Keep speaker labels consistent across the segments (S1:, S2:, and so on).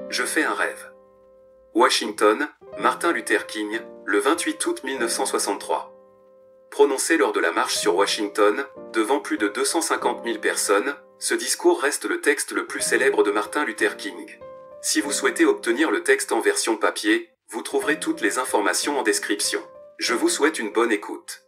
S1: Je fais un rêve. Washington, Martin Luther King, le 28 août 1963. Prononcé lors de la marche sur Washington, devant plus de 250 000 personnes, ce discours reste le texte le plus célèbre de Martin Luther King. Si vous souhaitez obtenir le texte en version papier, vous trouverez toutes les informations en description. Je vous souhaite une bonne écoute.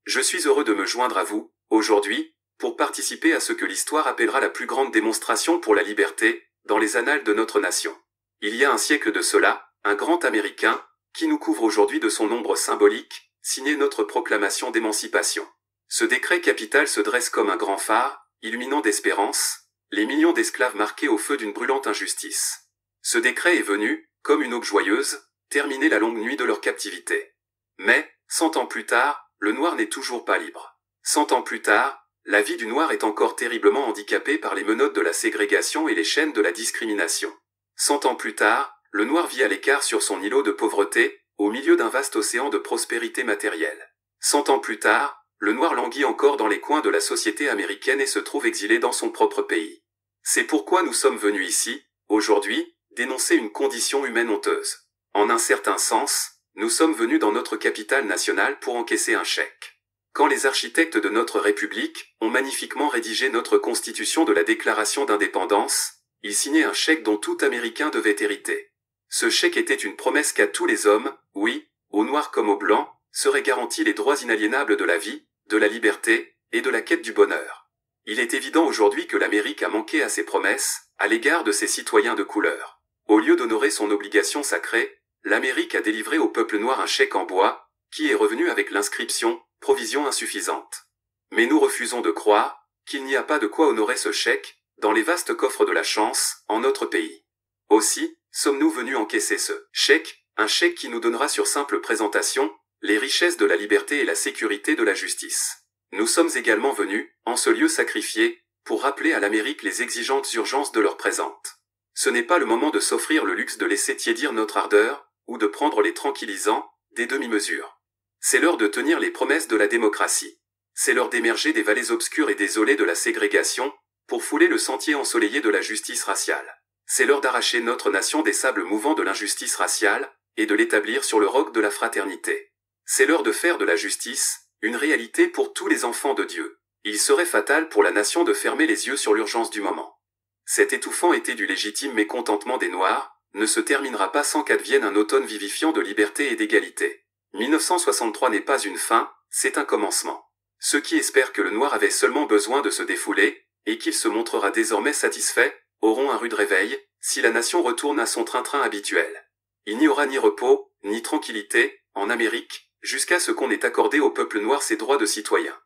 S1: Je suis heureux de me joindre à vous, aujourd'hui, pour participer à ce que l'histoire appellera la plus grande démonstration pour la liberté, dans les annales de notre nation. Il y a un siècle de cela, un grand Américain, qui nous couvre aujourd'hui de son ombre symbolique, signait notre proclamation d'émancipation. Ce décret capital se dresse comme un grand phare, illuminant d'espérance, les millions d'esclaves marqués au feu d'une brûlante injustice. Ce décret est venu, comme une aube joyeuse, terminer la longue nuit de leur captivité. Mais, 100 ans plus tard, le noir n'est toujours pas libre. 100 ans plus tard, la vie du noir est encore terriblement handicapée par les menottes de la ségrégation et les chaînes de la discrimination. 100 ans plus tard, le noir vit à l'écart sur son îlot de pauvreté, au milieu d'un vaste océan de prospérité matérielle. 100 ans plus tard, le noir languit encore dans les coins de la société américaine et se trouve exilé dans son propre pays. C'est pourquoi nous sommes venus ici, aujourd'hui, dénoncer une condition humaine honteuse. En un certain sens, nous sommes venus dans notre capitale nationale pour encaisser un chèque. Quand les architectes de notre République ont magnifiquement rédigé notre Constitution de la Déclaration d'indépendance, ils signaient un chèque dont tout Américain devait hériter. Ce chèque était une promesse qu'à tous les hommes, oui, aux noirs comme aux blancs, seraient garantis les droits inaliénables de la vie, de la liberté, et de la quête du bonheur. Il est évident aujourd'hui que l'Amérique a manqué à ses promesses, à l'égard de ses citoyens de couleur. Au lieu d'honorer son obligation sacrée, l'Amérique a délivré au peuple noir un chèque en bois, qui est revenu avec l'inscription « Provision insuffisante ». Mais nous refusons de croire qu'il n'y a pas de quoi honorer ce chèque, dans les vastes coffres de la chance, en notre pays. Aussi, sommes-nous venus encaisser ce chèque, un chèque qui nous donnera sur simple présentation, les richesses de la liberté et la sécurité de la justice. Nous sommes également venus, en ce lieu sacrifié, pour rappeler à l'Amérique les exigeantes urgences de l'heure présente. Ce n'est pas le moment de s'offrir le luxe de laisser tiédir notre ardeur, ou de prendre les tranquillisants, des demi-mesures. C'est l'heure de tenir les promesses de la démocratie. C'est l'heure d'émerger des vallées obscures et désolées de la ségrégation, pour fouler le sentier ensoleillé de la justice raciale. C'est l'heure d'arracher notre nation des sables mouvants de l'injustice raciale, et de l'établir sur le roc de la fraternité. C'est l'heure de faire de la justice une réalité pour tous les enfants de Dieu. Il serait fatal pour la nation de fermer les yeux sur l'urgence du moment. Cet étouffant été du légitime mécontentement des Noirs ne se terminera pas sans qu'advienne un automne vivifiant de liberté et d'égalité. 1963 n'est pas une fin, c'est un commencement. Ceux qui espèrent que le noir avait seulement besoin de se défouler, et qu'il se montrera désormais satisfait, auront un rude réveil, si la nation retourne à son train-train habituel. Il n'y aura ni repos, ni tranquillité, en Amérique, jusqu'à ce qu'on ait accordé au peuple noir ses droits de citoyen.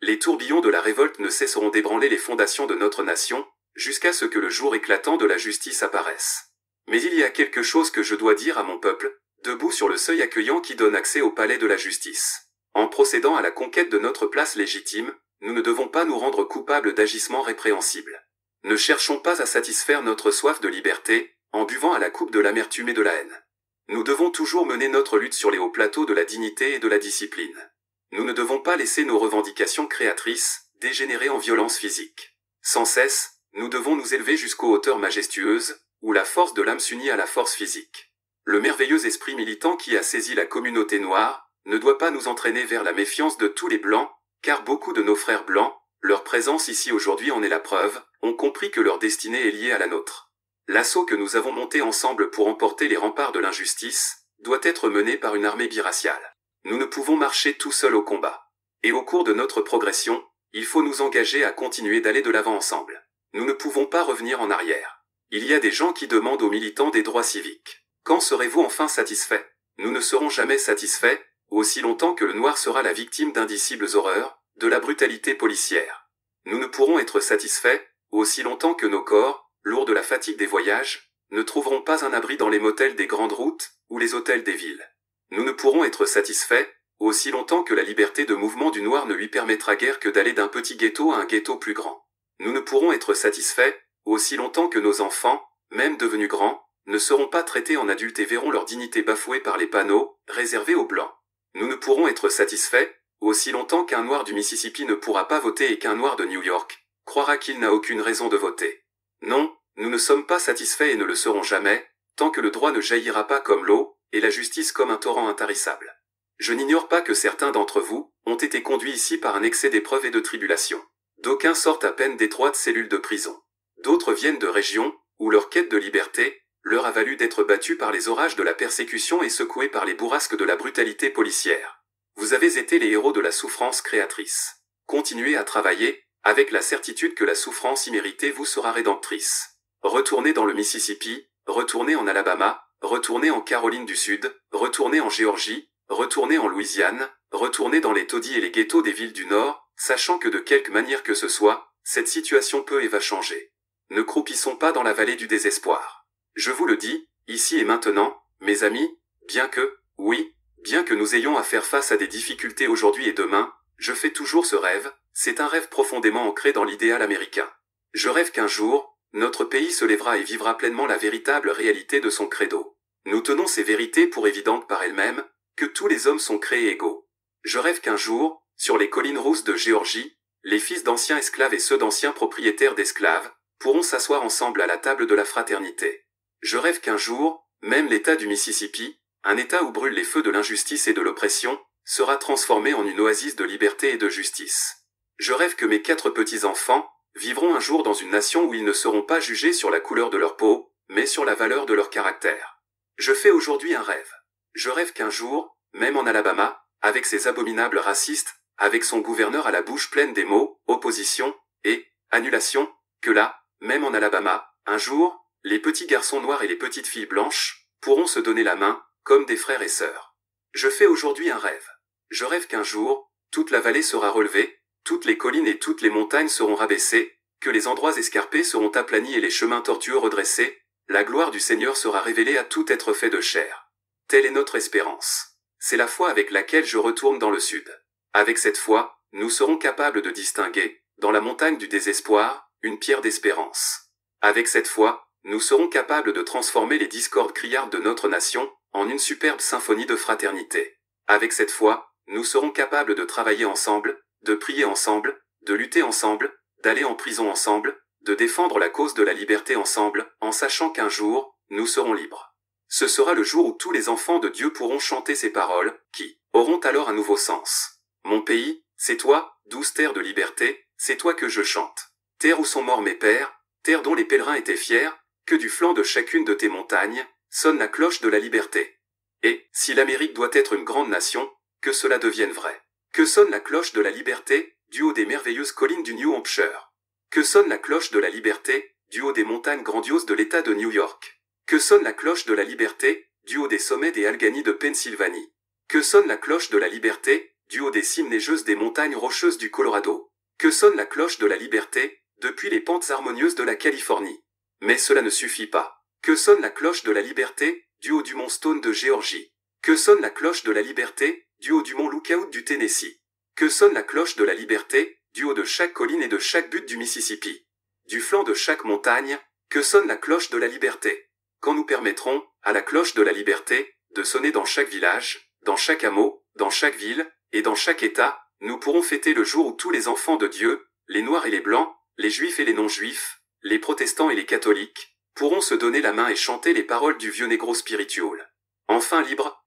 S1: Les tourbillons de la révolte ne cesseront d'ébranler les fondations de notre nation, jusqu'à ce que le jour éclatant de la justice apparaisse. Mais il y a quelque chose que je dois dire à mon peuple, debout sur le seuil accueillant qui donne accès au palais de la justice. En procédant à la conquête de notre place légitime, nous ne devons pas nous rendre coupables d'agissements répréhensibles. Ne cherchons pas à satisfaire notre soif de liberté, en buvant à la coupe de l'amertume et de la haine. Nous devons toujours mener notre lutte sur les hauts plateaux de la dignité et de la discipline. Nous ne devons pas laisser nos revendications créatrices dégénérer en violence physique. Sans cesse, nous devons nous élever jusqu'aux hauteurs majestueuses, où la force de l'âme s'unit à la force physique. Le merveilleux esprit militant qui a saisi la communauté noire ne doit pas nous entraîner vers la méfiance de tous les blancs, car beaucoup de nos frères blancs, leur présence ici aujourd'hui en est la preuve, ont compris que leur destinée est liée à la nôtre. L'assaut que nous avons monté ensemble pour emporter les remparts de l'injustice doit être mené par une armée biraciale. Nous ne pouvons marcher tout seuls au combat. Et au cours de notre progression, il faut nous engager à continuer d'aller de l'avant ensemble. Nous ne pouvons pas revenir en arrière. Il y a des gens qui demandent aux militants des droits civiques. Quand serez-vous enfin satisfaits? Nous ne serons jamais satisfaits, aussi longtemps que le noir sera la victime d'indicibles horreurs, de la brutalité policière. Nous ne pourrons être satisfaits, aussi longtemps que nos corps, lourds de la fatigue des voyages, ne trouveront pas un abri dans les motels des grandes routes, ou les hôtels des villes. Nous ne pourrons être satisfaits, aussi longtemps que la liberté de mouvement du noir ne lui permettra guère que d'aller d'un petit ghetto à un ghetto plus grand. Nous ne pourrons être satisfaits, aussi longtemps que nos enfants, même devenus grands, ne seront pas traités en adultes et verront leur dignité bafouée par les panneaux, réservés aux blancs. Nous ne pourrons être satisfaits, aussi longtemps qu'un noir du Mississippi ne pourra pas voter et qu'un noir de New York croira qu'il n'a aucune raison de voter. Non, Nous ne sommes pas satisfaits et ne le serons jamais, tant que le droit ne jaillira pas comme l'eau, et la justice comme un torrent intarissable. Je n'ignore pas que certains d'entre vous ont été conduits ici par un excès d'épreuves et de tribulations. D'aucuns sortent à peine d'étroites cellules de prison. D'autres viennent de régions où leur quête de liberté leur a valu d'être battus par les orages de la persécution et secoués par les bourrasques de la brutalité policière. Vous avez été les héros de la souffrance créatrice. Continuez à travailler, avec la certitude que la souffrance imméritée vous sera rédemptrice. Retournez dans le Mississippi, retournez en Alabama, retournez en Caroline du Sud, retournez en Géorgie, retournez en Louisiane, retournez dans les taudis et les ghettos des villes du Nord, sachant que de quelque manière que ce soit, cette situation peut et va changer. Ne croupissons pas dans la vallée du désespoir. Je vous le dis, ici et maintenant, mes amis, bien que nous ayons à faire face à des difficultés aujourd'hui et demain, je fais toujours ce rêve, c'est un rêve profondément ancré dans l'idéal américain. Je rêve qu'un jour, notre pays se lèvera et vivra pleinement la véritable réalité de son credo. Nous tenons ces vérités pour évidentes par elles-mêmes, que tous les hommes sont créés égaux. Je rêve qu'un jour, sur les collines rousses de Géorgie, les fils d'anciens esclaves et ceux d'anciens propriétaires d'esclaves pourront s'asseoir ensemble à la table de la fraternité. Je rêve qu'un jour, même l'État du Mississippi, un État où brûlent les feux de l'injustice et de l'oppression, sera transformé en une oasis de liberté et de justice. Je rêve que mes 4 petits-enfants vivront un jour dans une nation où ils ne seront pas jugés sur la couleur de leur peau, mais sur la valeur de leur caractère. Je fais aujourd'hui un rêve. Je rêve qu'un jour, même en Alabama, avec ses abominables racistes, avec son gouverneur à la bouche pleine des mots « opposition » et « annulation », que là, même en Alabama, un jour, les petits garçons noirs et les petites filles blanches pourront se donner la main, comme des frères et sœurs. Je fais aujourd'hui un rêve. Je rêve qu'un jour, toute la vallée sera relevée, toutes les collines et toutes les montagnes seront rabaissées, que les endroits escarpés seront aplanis et les chemins tortueux redressés, la gloire du Seigneur sera révélée à tout être fait de chair. Telle est notre espérance. C'est la foi avec laquelle je retourne dans le sud. Avec cette foi, nous serons capables de distinguer, dans la montagne du désespoir, une pierre d'espérance. Avec cette foi, nous serons capables de transformer les discordes criardes de notre nation en une superbe symphonie de fraternité. Avec cette foi, nous serons capables de travailler ensemble, de prier ensemble, de lutter ensemble, d'aller en prison ensemble, de défendre la cause de la liberté ensemble, en sachant qu'un jour, nous serons libres. Ce sera le jour où tous les enfants de Dieu pourront chanter ces paroles, qui auront alors un nouveau sens. Mon pays, c'est toi, douce terre de liberté, c'est toi que je chante. Terre où sont morts mes pères, terre dont les pèlerins étaient fiers, que du flanc de chacune de tes montagnes, sonne la cloche de la liberté. Et, si l'Amérique doit être une grande nation, que cela devienne vrai. Que sonne la cloche de la liberté, du haut des merveilleuses collines du New Hampshire. Que sonne la cloche de la liberté, du haut des montagnes grandioses de l'État de New York. Que sonne la cloche de la liberté, du haut des sommets des Alleghanies de Pennsylvanie. Que sonne la cloche de la liberté, du haut des cimes neigeuses des montagnes rocheuses du Colorado. Que sonne la cloche de la liberté, depuis les pentes harmonieuses de la Californie. Mais cela ne suffit pas. Que sonne la cloche de la liberté, du haut du mont Stone de Géorgie. Que sonne la cloche de la liberté, du haut du mont Lookout du Tennessee. Que sonne la cloche de la liberté, du haut de chaque colline et de chaque butte du Mississippi. Du flanc de chaque montagne, que sonne la cloche de la liberté. Quand nous permettrons, à la cloche de la liberté, de sonner dans chaque village, dans chaque hameau, dans chaque ville, et dans chaque État, nous pourrons fêter le jour où tous les enfants de Dieu, les noirs et les blancs, les juifs et les non-juifs, les protestants et les catholiques, pourront se donner la main et chanter les paroles du vieux négro spirituel. Enfin libre,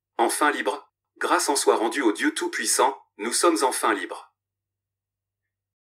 S1: grâce en soit rendue au Dieu Tout-Puissant, nous sommes enfin libres.